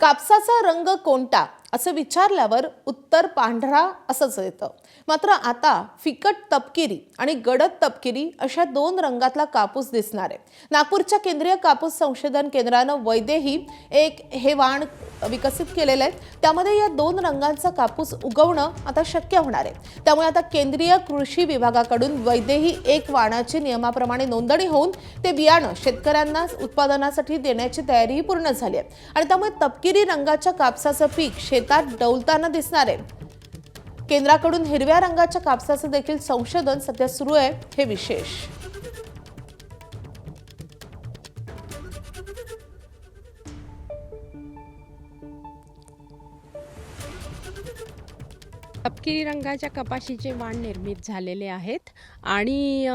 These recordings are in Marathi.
कापसाचा रंग कोणता असं विचारल्यावर उत्तर पांढरा असंच येतं। मात्र आता फिकट तपकिरी आणि गडद तपकिरी अशा दोन रंगातला कापूस दिसणार आहे। नागपूरच्या केंद्रीय कापूस संशोधन केंद्रानं वैदेही एक हे वाण विकसित केलेलं आहे। त्यामध्ये या दोन रंगांचा कापूस उगवणं आता शक्य होणार आहे। त्यामुळे आता केंद्रीय कृषी विभागाकडून वैदेही एक वाणाची नियमाप्रमाणे नोंदणी होऊन ते बियाणं शेतकऱ्यांना उत्पादनासाठी देण्याची तयारी पूर्ण झाली आहे आणि त्यामुळे तपकिरी रंगाच्या कापसाचं पीक शेतात डौलताना दिसणार आहे। केंद्राकडून हिरव्या रंगाच्या कापसाचं देखील संशोधन सध्या सुरू आहे। हे विशेष तपकिरी रंगाच्या कपाशीचे वाण निर्मित झालेले आहेत आणि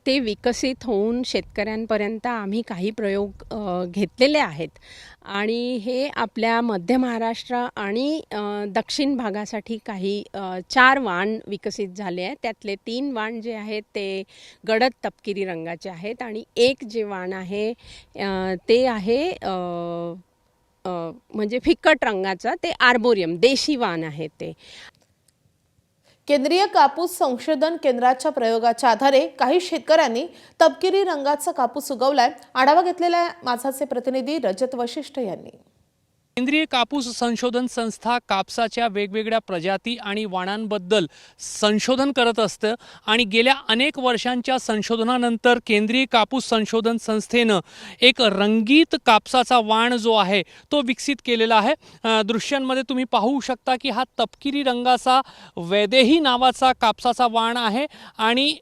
ते विकसित होऊन शेतकऱ्यांपर्यंत आम्ही काही प्रयोग घेतलेले आहेत आणि हे आपल्या मध्य महाराष्ट्र आणि दक्षिण भागासाठी काही 4 वाण विकसित झाले आहेत। त्यातले 3 वाण जे आहेत ते गडद तपकिरी रंगाचे आहेत आणि एक जे वाण आहे ते आहे म्हणजे फिकट रंगाचा, ते आर्बोरियम देशी वाण आहे ते। केंद्रीय कापूस संशोधन केंद्राच्या प्रयोगाच्या आधारे काही शेतकऱ्यांनी तपकिरी रंगाचा कापूस उगवलाय। आढावा घेतलेला माझाचे प्रतिनिधी रजत वशिष्ठ यांनी। केंद्रीय कापूस संशोधन संस्था कापसाच्या वेगवेगळ्या प्रजाती आणि वाणांबद्दल संशोधन करत असते आणि गेल्या अनेक वर्षांच्या संशोधनानंतर केंद्रीय कापूस संशोधन संस्थेनं एक रंगीत कापसाचा वाण जो आहे तो विकसित केलेला आहे। दृश्यांमध्ये तुम्ही पाहू शकता की हा तपकिरी रंगाचा वैदेही नावाचा कापसाचा वाण आहे आणि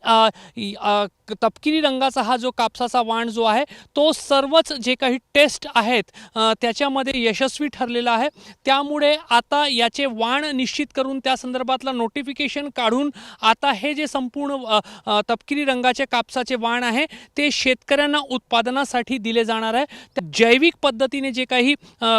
तपकिरी रंगाचा हा जो कापसाचा वाण जो आहे तो सर्वच जे काही टेस्ट आहेत त्याच्यामध्ये यशस्वी ठरलेला आहे। त्यामुळे आता याचे वाण निश्चित करून त्या संदर्भातला नोटिफिकेशन काढून आता हे जे संपूर्ण तपकिरी रंगाचे कापसाचे वाण आहे ते शेतकऱ्यांना उत्पादनासाठी दिले जाणार आहे। जैविक पद्धतीने जे काही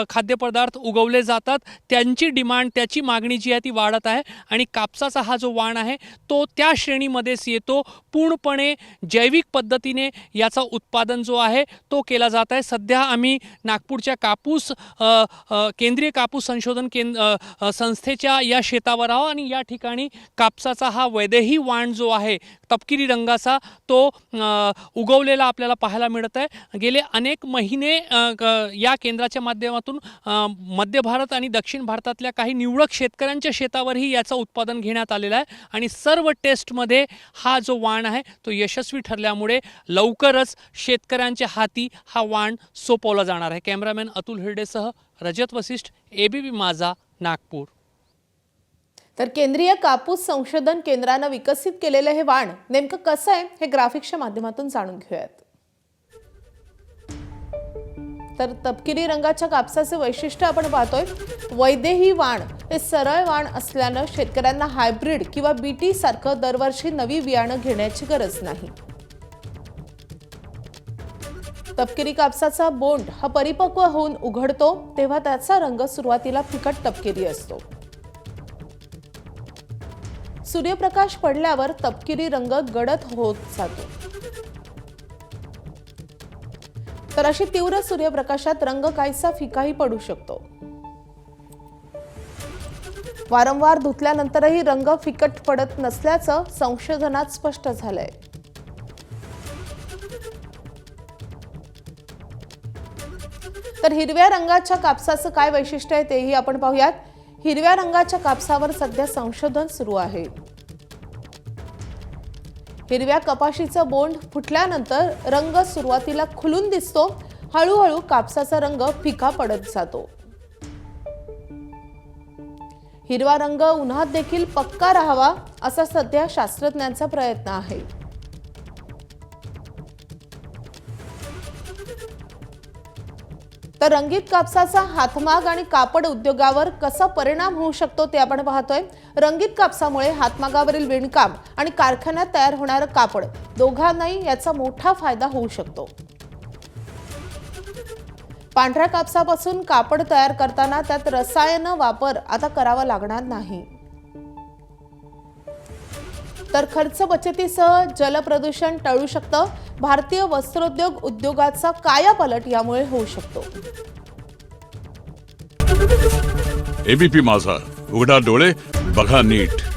खाद्यपदार्थ उगवले जातात त्यांची डिमांड, त्याची मागणी जी आहे ती वाढत आहे आणि कापसाचा हा जो वाण आहे तो त्या श्रेणीमध्येच येतो। पूर्णपणे जैविक पद्धतीने याचा उत्पादन जो आहे तो केला जात आहे। सध्या आम्ही नागपूरच्या कापूस केंद्रीय कापूस संशोधन संस्थेच्या या शेतावर आहोत आणि या ठिकाणी कापसाचा हा वैदेही वाण जो आहे तपकिरी रंगाचा तो उगवलेला आपल्याला पाहायला मिळत आहे। गेले अनेक महिने या केंद्राच्या माध्यमातून मध्य भारत आणि दक्षिण भारतातल्या काही निवडक शेतकऱ्यांच्या शेतावरही याचं उत्पादन घेण्यात आलेलं आहे आणि सर्व टेस्टमध्ये हा जो वाण आहे तो यशस्वी ठरल्यामुळे लवकरच शेतकऱ्यांच्या हाती हा वाण सोपवला जाणार आहे। कॅमेरामॅन अतुल हिरडेसह रजत वशिष्ठ, एबीपी माझा, नागपूर। तर केंद्रीय कापूस संशोधन केंद्रानं विकसित केलेलं हे वाण नेमकं कसं आहे हे ग्राफिक्सच्या माध्यमातून जाणून घेऊयात। तर तपकिरी रंगाच्या कापसाचे वैशिष्ट्य आपण पाहतोय। वैदेही वाण हे सरळ वाण असल्यानं शेतकऱ्यांना हायब्रिड किंवा बीटी सारखं दरवर्षी नवी बियाणं घेण्याची गरज नाही। तपकिरी कापसाचा बोंड हा परिपक्व होऊन उघडतो तेव्हा त्याचा रंग सुरुवातीला फिकट तपकिरी असतो। सूर्यप्रकाश पडल्यावर तपकिरी रंग गडद होत जातो। तर अशी तीव्र सूर्यप्रकाशात रंग काहीसा फिकाही पडू शकतो। वारंवार धुतल्यानंतरही रंग फिकट पडत नसल्याचं संशोधनात स्पष्ट झालंय। तर हिरव्या रंगाच्या कापसाचं काय वैशिष्ट्य आहे तेही आपण पाहूयात। हिरव्या रंगाच्या कापसावर सध्या संशोधन सुरू आहे। हिरव्या कपाशीचं बोंड फुटल्यानंतर रंग सुरुवातीला खुलून दिसतो, हळूहळू कापसाचा रंग फिका पडत जातो। हिरवा रंग उन्हात देखील पक्का राहावा असा सध्या शास्त्रज्ञांचा प्रयत्न आहे। तर रंगीत कापसाचा हातमाग आणि कापड उद्योगावर कसा परिणाम होऊ शकतो ते आपण पाहतोय। रंगीत कापसामुळे हातमागावरील विणकाम आणि कारखान्यात तयार होणारं कापड दोघांनाही याचा मोठा फायदा होऊ शकतो। पांढऱ्या कापसापासून कापड तयार करताना त्यात रसायन वापर आता करावा लागणार नाही। तर खर्च बचतीसह जलप्रदूषण टळू शकतं। भारतीय वस्त्रोद्योग उद्योगाचा कायापालट यामुळे होऊ शकतो। एबीपी माझा, उघडा डोळे बघा नीट.